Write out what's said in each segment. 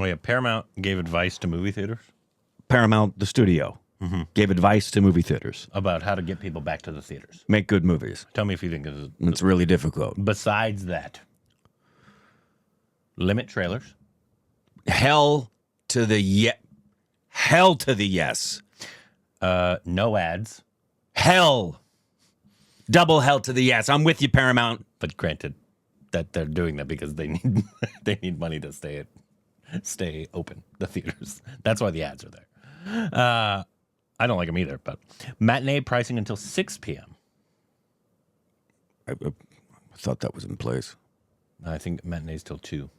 Oh, yeah. Paramount gave advice to movie theaters Paramount, the studio, gave advice to movie theaters. about how to get people back to the theaters. Make good movies. Tell me if you think this is... It's really difficult. Besides that, limit trailers. Hell to the yes. No ads. Hell. Double hell to the yes. I'm with you, Paramount. But granted that they're doing that because they need money to stay open, the theaters. That's why the ads are there. I don't like them either, but matinee pricing until 6 p.m. I thought that was in place. I think matinee's till 2.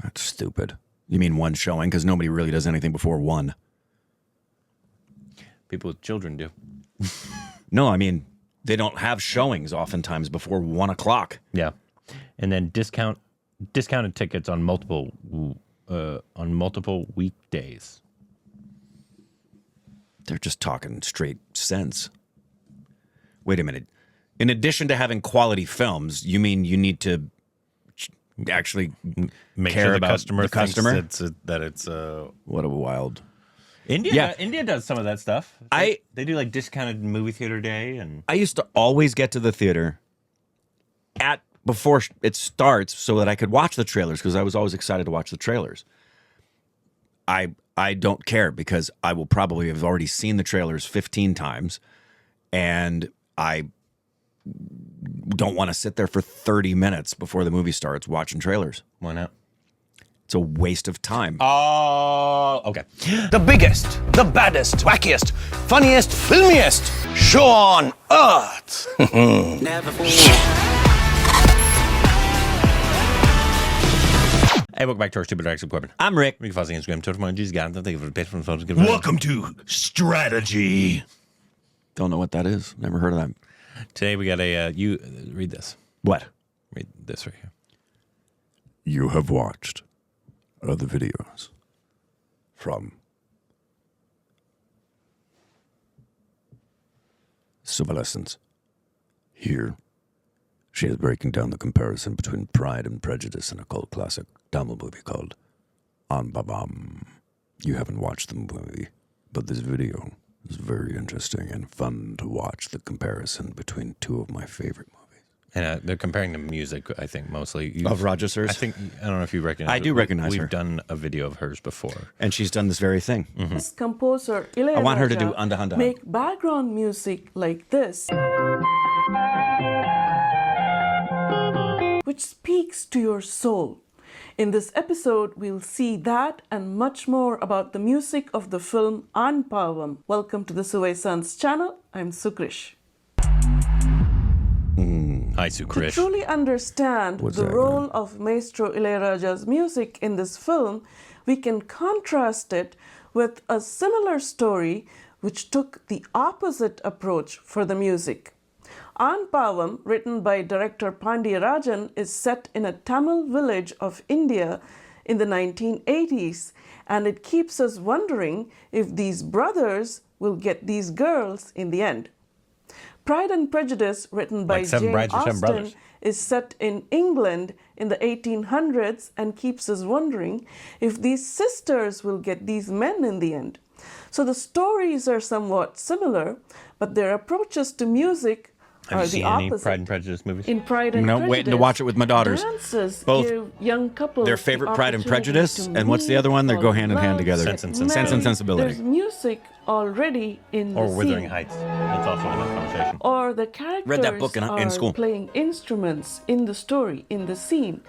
That's stupid. You mean one showing? Because nobody really does anything before 1. People with children do. No, I mean, they don't have showings oftentimes before 1 o'clock. Yeah. And then discounted tickets on multiple weekdays. They're just talking straight sense. Wait a minute. In addition to having quality films, you mean you need to actually Make care sure the about customer the customer? thinks that it's What a wild... India does some of that stuff. They do like discounted movie theater day, and I used to always get to the theater before it starts so that I could watch the trailers because I was always excited to watch the trailers. I don't care because I will probably have already seen the trailers 15 times and I don't want to sit there for 30 minutes before the movie starts watching trailers. why not? It's a waste of time. Oh, okay. The biggest, the baddest, wackiest, funniest, filmiest show on earth. Never forget. Hey, welcome back to our Stupid Reacts Equipment. I'm Rick. You can follow us on Instagram, Twitter, my G's got it. Thank you for the patron for the Welcome to Strategy. Don't know what that is. Never heard of that. Today we got you read this. What? Read this right here. You have watched other videos from Subadolescents. Here, she is breaking down the comparison between Pride and Prejudice and a cult classic Tamil movie called Aan Paavam. You haven't watched the movie, but this video is very interesting and fun to watch the comparison between two of my favorite movies. And they're comparing the music, I think, mostly. Of Raja Sirs? I don't know if you recognize I do recognize her. We've done a video of hers before. And she's done this very thing. This composer, Ilaiyaraaja, I want her to do Anda Handa. make background music like this, which speaks to your soul. In this episode, we'll see that and much more about the music of the film Aan Paavam. Welcome to the Suvai Sons channel. I'm Sukrish. Hi, To Sukrish. truly understand the role of Maestro Ilaiyaraaja's music in this film, we can contrast it with a similar story which took the opposite approach for the music. Aan Paavam, written by director Pandiyarajan, is set in a Tamil village of India in the 1980s, and it keeps us wondering if these brothers will get these girls in the end. Pride and Prejudice, written by Like Seven Jane Brides or Seven Austen, Brothers. is set in England in the 1800s and keeps us wondering if these sisters will get these men in the end. So the stories are somewhat similar, but their approaches to music Have are you the seen any opposite. Pride and Prejudice movies? In Pride and No, Prejudice, waiting to watch it with my daughters. dances Both give young couples their favorite the Pride and opportunity Prejudice, to and what's the meet, other one? They go fall hand in hand love, together. Sense and get Sensibility. Sense and married. Sensibility. There's music already in Or the Wuthering scene. Heights. That's also in that conversation. Or the characters Read that book in are school. playing instruments in the story, in the scene.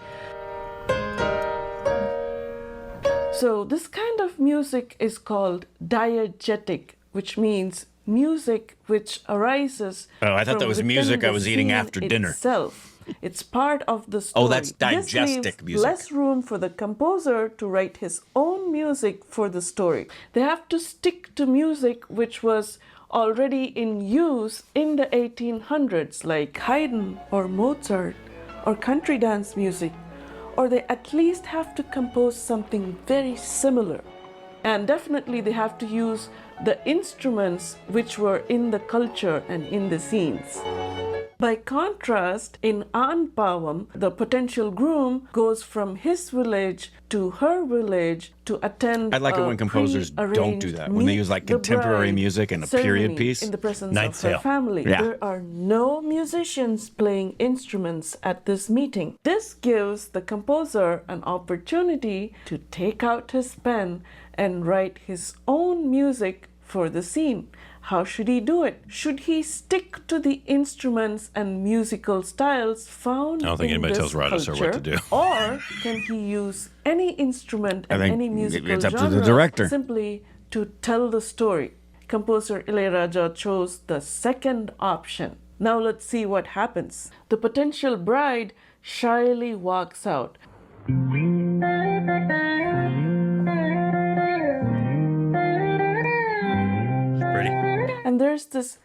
So this kind of music is called diegetic, which means music which arises Oh, I thought from that was within music I the was eating scene after dinner. itself. It's part of the story. Oh, that's This digestic leaves music. less room for the composer to write his own music for the story. They have to stick to music which was already in use in the 1800s, like Haydn or Mozart or country dance music, or they at least have to compose something very similar. And definitely they have to use the instruments which were in the culture and in the scenes. By contrast, in Aan Paavam, the potential groom goes from his village to her village to attend I like it when composers don't do that, when they use like contemporary music and a period piece. In the presence Night of Sale. her family. Yeah. There are no musicians playing instruments at this meeting. This gives the composer an opportunity to take out his pen and write his own music for the scene. How should he do it? Should he stick to the instruments and musical styles found I don't think in anybody this tells Raja sir what to do. Or can he use any instrument and think any musical it's up to genre the director. simply to tell the story? Composer Ilaiyaraaja chose the second option. Now let's see what happens. The potential bride shyly walks out. Pretty. And there's this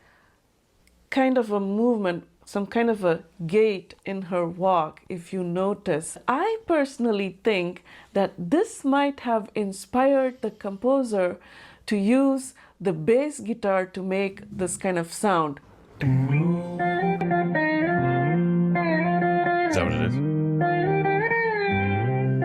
kind of a movement, some kind of a gait in her walk, if you notice. I personally think that this might have inspired the composer to use the bass guitar to make this kind of sound. Is that what it is?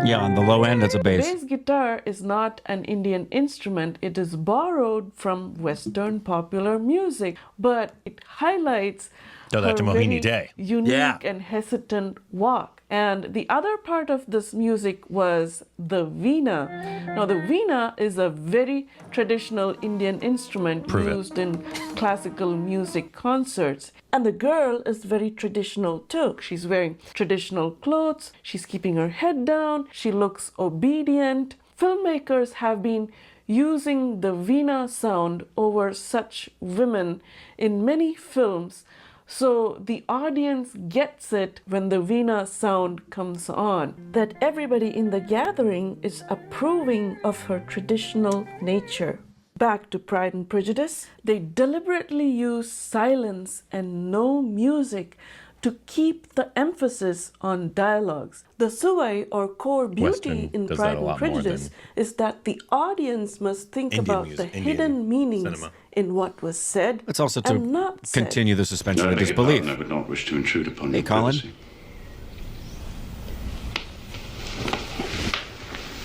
Yeah, on the low end, it's a bass. Bass guitar is not an Indian instrument. It is borrowed from Western popular music, but it highlights Oh, that's her a Mohini very Day. unique Yeah. and hesitant walk. And the other part of this music was the veena. Now, the veena is a very traditional Indian instrument Prove it. used in classical music concerts. And the girl is very traditional too. She's wearing traditional clothes, she's keeping her head down, she looks obedient. Filmmakers have been using the veena sound over such women in many films. So the audience gets it when the veena sound comes on, that everybody in the gathering is approving of her traditional nature. Back to Pride and Prejudice, they deliberately use silence and no music to keep the emphasis on dialogues. The suvai or core beauty Western in does that Pride a and lot more Prejudice is that the audience must think Indian about music, the Indian hidden meanings cinema. in what was said It's also and to not said. continue the suspension I of beg your pardon, disbelief. I would not wish to intrude upon Hey, your Colin. privacy.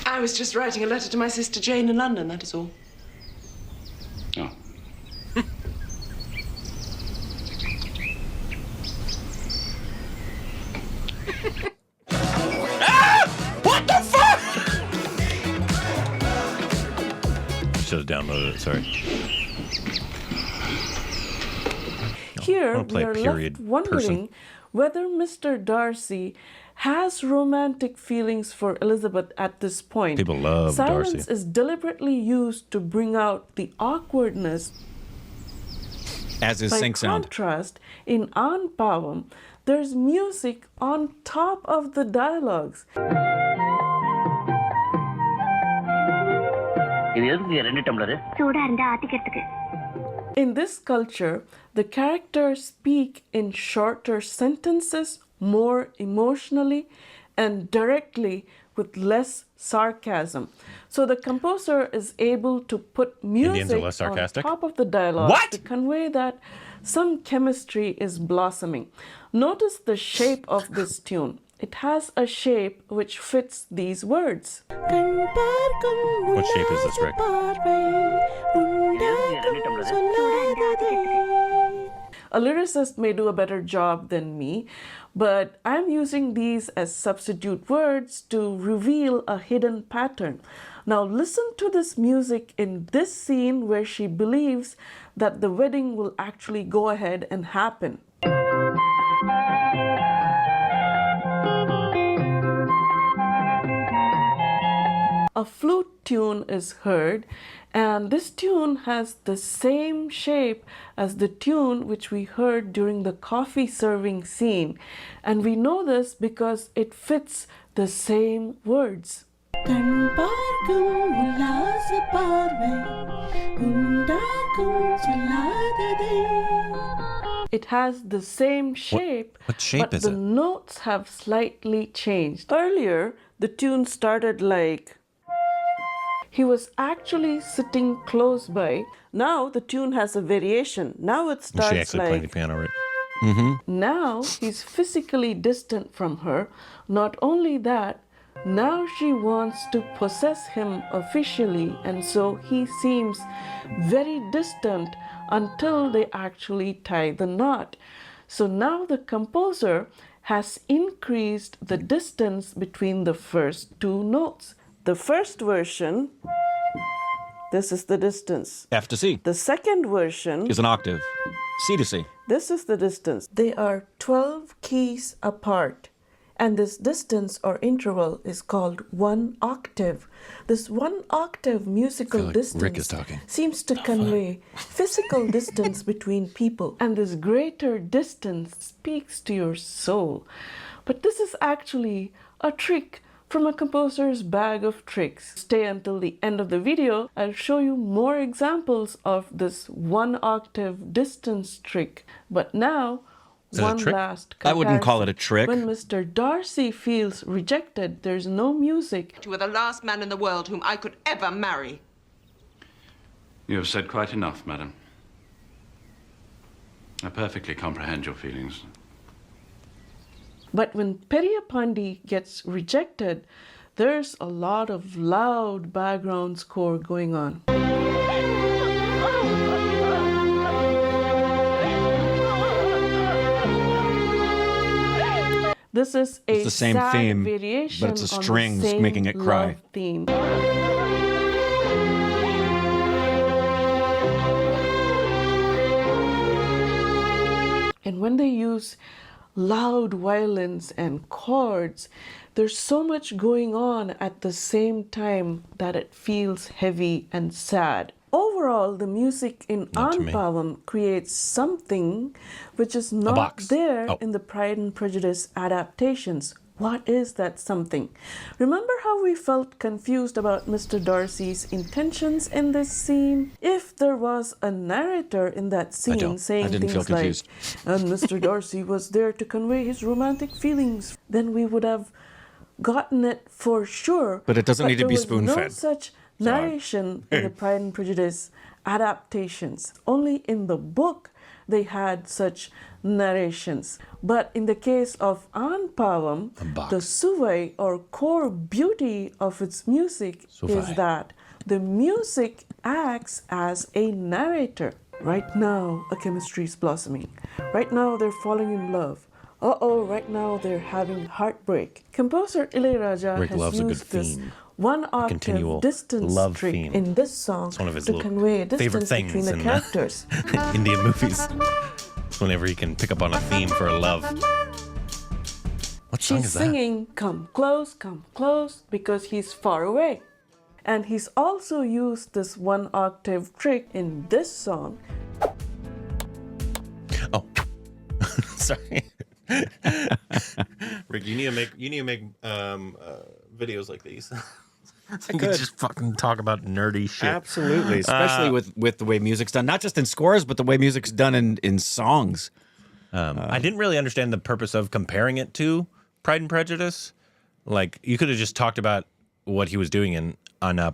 I was just writing a letter to my sister Jane in London, that is all. Oh. Should have downloaded it, sorry. Here, wanna we play are period left wondering whether Mr. Darcy has romantic feelings for Elizabeth at this point. People love Silence Darcy. is deliberately used to bring out the awkwardness. As is By sync sound. contrast, in Aan Paavam, there's music on top of the dialogues. In this culture, the characters speak in shorter sentences, more emotionally, and directly with less sarcasm. So the composer is able to put Indians are music less on sarcastic? top of the dialogue What? to convey that some chemistry is blossoming. Notice the shape of this tune. It has a shape which fits these words. What shape is this, Rick? A lyricist may do a better job than me, but I'm using these as substitute words to reveal a hidden pattern. Now listen to this music in this scene where she believes that the wedding will actually go ahead and happen. A flute tune is heard, and this tune has the same shape as the tune which we heard during the coffee serving scene. And we know this because it fits the same words. It has the same shape, what shape but is the it? notes have slightly changed. Earlier, the tune started like, He was actually sitting close by. Now the tune has a variation. Now it She starts actually playing the like, piano, right? now he's physically distant from her. Not only that, now she wants to possess him officially, and so he seems very distant until they actually tie the knot. So now the composer has increased the distance between the first two notes. The first version, this is the distance. F to C The second version is an octave. C to C. this is the distance. They are 12 keys apart. And this distance or interval is called 1 octave. This 1 octave musical like distance Rick is talking. seems to convey physical distance between people. And this greater distance speaks to your soul. But this is actually a trick from a composer's bag of tricks. Stay until the end of the video. I'll show you more examples of this 1 octave distance trick. But now, Is it a one trick? last I wouldn't call it a comparison. trick. When Mr. Darcy feels rejected, there's no music. You were the last man in the world whom I could ever marry. You have said quite enough, madam. I perfectly comprehend your feelings. But when Periyapandi gets rejected, there's a lot of loud background score going on. This is a It's the same sad theme, but variation it's the on strings the same making it cry. love theme. And when they use loud violins and chords, there's so much going on at the same time that it feels heavy and sad. Overall, the music in Not to Aan me. Paavam creates something which is not box. there Oh. in the Pride and Prejudice adaptations. What is that something? Remember how we felt confused about Mr. Darcy's intentions in this scene? If there was a narrator in that scene don't. saying I didn't feel things like, confused. and Mr. Darcy was there to convey his romantic feelings, then we would have gotten it for sure. But it doesn't need to be there was spoon-fed. no such narration in the Pride and Prejudice adaptations. Only in the book they had such narrations. But in the case of Aan Paavam, box. the suvai or core beauty of its music Suvai. is that the music acts as a narrator. Right now, a chemistry is blossoming. Right now, they're falling in love. Uh-oh, right now they're having heartbreak. Composer Ilaiyaraaja Rick has loves a good used this theme. 1 continual octave distance love trick theme. in this song one of his to little convey a favorite distance between things the in characters. Indian movies. Whenever he can pick up on a theme for a love. What song She's is that? singing come close, because he's far away. And he's also used this 1 octave trick in this song. Oh, sorry, Rick. You need to make videos like these. You could just fucking talk about nerdy shit. Absolutely, especially with the way music's done, not just in scores, but the way music's done in songs. I didn't really understand the purpose of comparing it to Pride and Prejudice. Like, you could have just talked about what he was doing in Aan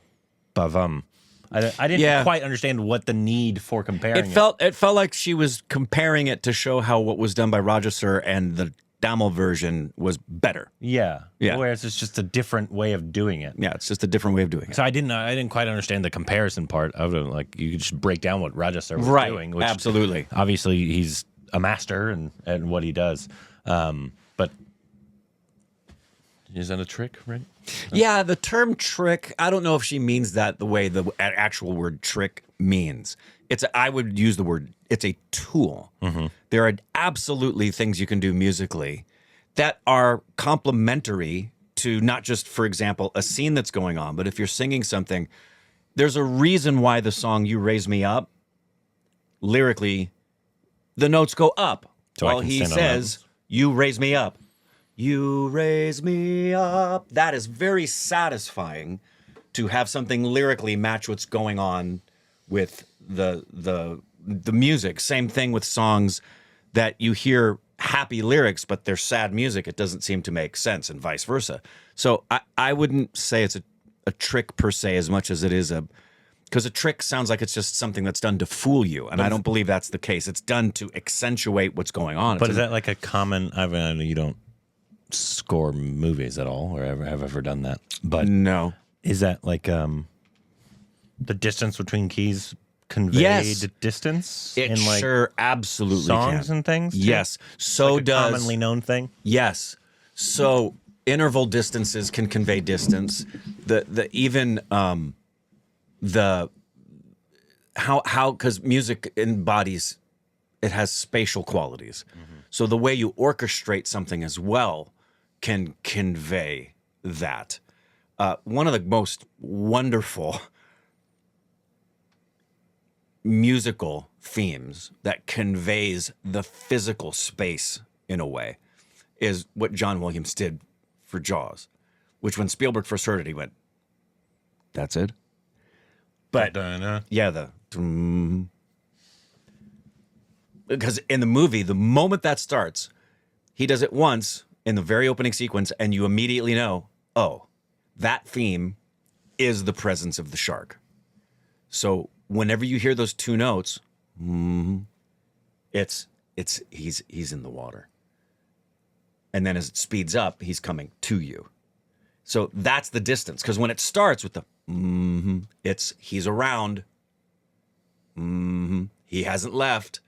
Paavam. I didn't quite understand what the need for comparing it. It felt like she was comparing it to show how what was done by Rajasur and the Tamil version was better. Yeah. Yeah. Whereas it's just a different way of doing it. Yeah, it's just a different way of doing it. So I didn't quite understand the comparison part of it. Like, you could just break down what Rajasur was Right, doing. Which absolutely. Obviously, he's a master and what he does. But is that a trick, right? Yeah, the term trick, I don't know if she means that the way the actual word trick means. I would use the word, it's a tool. Mm-hmm. There are absolutely things you can do musically that are complementary to not just, for example, a scene that's going on, but if you're singing something, there's a reason why the song You Raise Me Up, lyrically, the notes go up. So I while can he stand on says, you raise me up. You raise me up. That is very satisfying to have something lyrically match what's going on with the music. Same thing with songs that you hear happy lyrics, but they're sad music. It doesn't seem to make sense, and vice versa. So I wouldn't say it's a trick per se as much as it is because a trick sounds like it's just something that's done to fool you, and I don't believe that's the case. It's done to accentuate what's going on. But is that like a common? I know you don't score movies at all, or have ever done that. But no, is that like the distance between keys conveyed distance it in like sure absolutely songs can. and things? Too? Yes, so like a does commonly known thing. Yes, so interval distances can convey distance. How because music embodies, it has spatial qualities. So the way you orchestrate something as well can convey that. One of the most wonderful musical themes that conveys the physical space in a way is what John Williams did for Jaws, which when Spielberg first heard it, he went, "That's it." But yeah, because in the movie, the moment that starts, he does it once in the very opening sequence, and you immediately know, oh, that theme is the presence of the shark. So whenever you hear those two notes, he's in the water. And then as it speeds up, he's coming to you. So that's the distance. Because when it starts with the he's around. He hasn't left.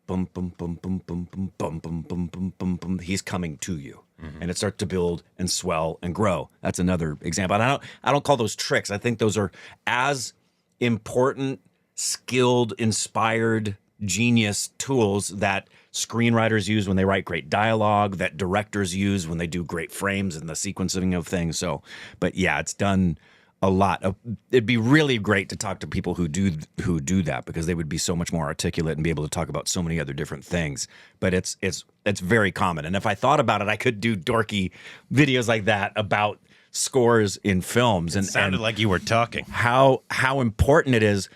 Bum bum bum bum bum bum bum bum bum bum bum bum. He's coming to you. And it starts to build and swell and grow. That's another example. And I don't call those tricks. I think those are as important, skilled, inspired, genius tools that screenwriters use when they write great dialogue, that directors use when they do great frames and the sequencing of things. So, but yeah, it's done a lot. It'd be really great to talk to people who do that, because they would be so much more articulate and be able to talk about so many other different things. But it's very common. And if I thought about it, I could do dorky videos like that about scores in films. It sounded like you were talking. How important it is.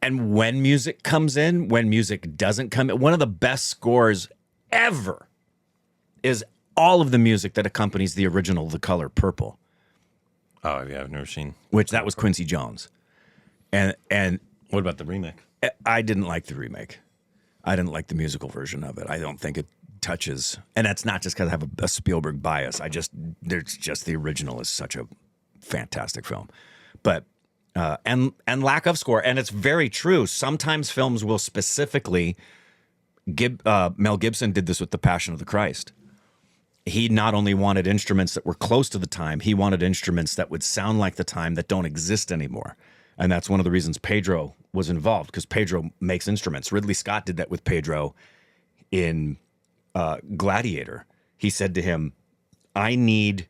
And when music comes in, when music doesn't come in, one of the best scores ever is all of the music that accompanies the original The Color Purple. Oh, yeah, I've never seen. Which that was Quincy Jones. And what about the remake? I didn't like the remake. I didn't like the musical version of it. I don't think it touches, and that's not just because I have a Spielberg bias. There's just the original is such a fantastic film. But and lack of score, and it's very true. Sometimes films will specifically Mel Gibson did this with The Passion of the Christ. He not only wanted instruments that were close to the time, he wanted instruments that would sound like the time that don't exist anymore. And that's one of the reasons Pedro was involved, because Pedro makes instruments. Ridley Scott did that with Pedro in Gladiator. He said to him, I need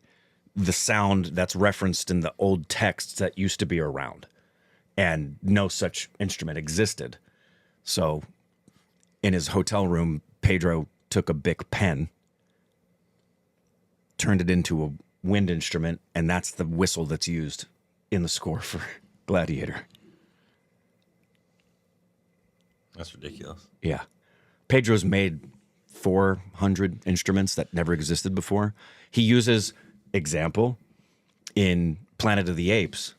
the sound that's referenced in the old texts that used to be around. And no such instrument existed. So in his hotel room, Pedro took a Bic pen, turned it into a wind instrument, and that's the whistle that's used in the score for Gladiator. That's ridiculous. Yeah. Pedro's made 400 instruments that never existed before. He uses, example, in Planet of the Apes.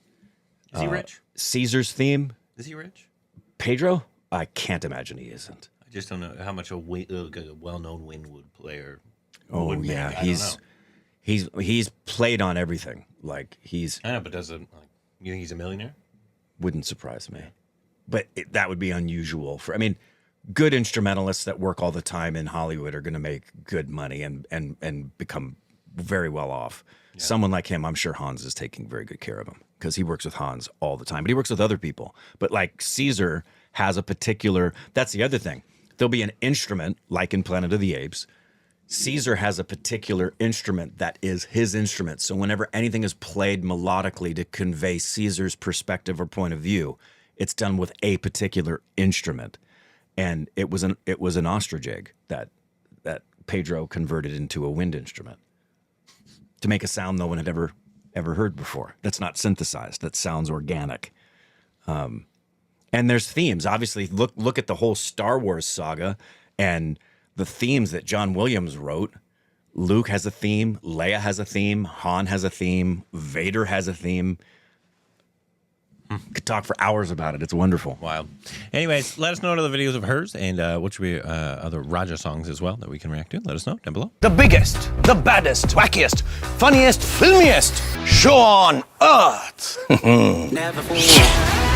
Is he rich? Caesar's theme. Is he rich? Pedro? I can't imagine he isn't. I just don't know how much a well-known Windwood player. Oh yeah, he's played on everything. Like I know, but doesn't you think he's a millionaire? Wouldn't surprise me. But that would be unusual for. I mean, good instrumentalists that work all the time in Hollywood are going to make good money and become very well off. Yeah. Someone like him, I'm sure Hans is taking very good care of him, because he works with Hans all the time. But he works with other people. But like Caesar has a particular. That's the other thing. There'll be an instrument like in Planet of the Apes. Caesar has a particular instrument that is his instrument. So whenever anything is played melodically to convey Caesar's perspective or point of view, it's done with a particular instrument. And it was an ostrich that Pedro converted into a wind instrument to make a sound no one had ever heard before. That's not synthesized. That sounds organic. And there's themes. Obviously, look at the whole Star Wars saga and the themes that John Williams wrote. Luke has a theme. Leia has a theme. Han has a theme. Vader has a theme. Could talk for hours about it. It's wonderful. Wild. Anyways, let us know other videos of hers and what should be other Raja songs as well that we can react to. Let us know down below. The biggest, the baddest, wackiest, funniest, filmiest show on earth. Never fall.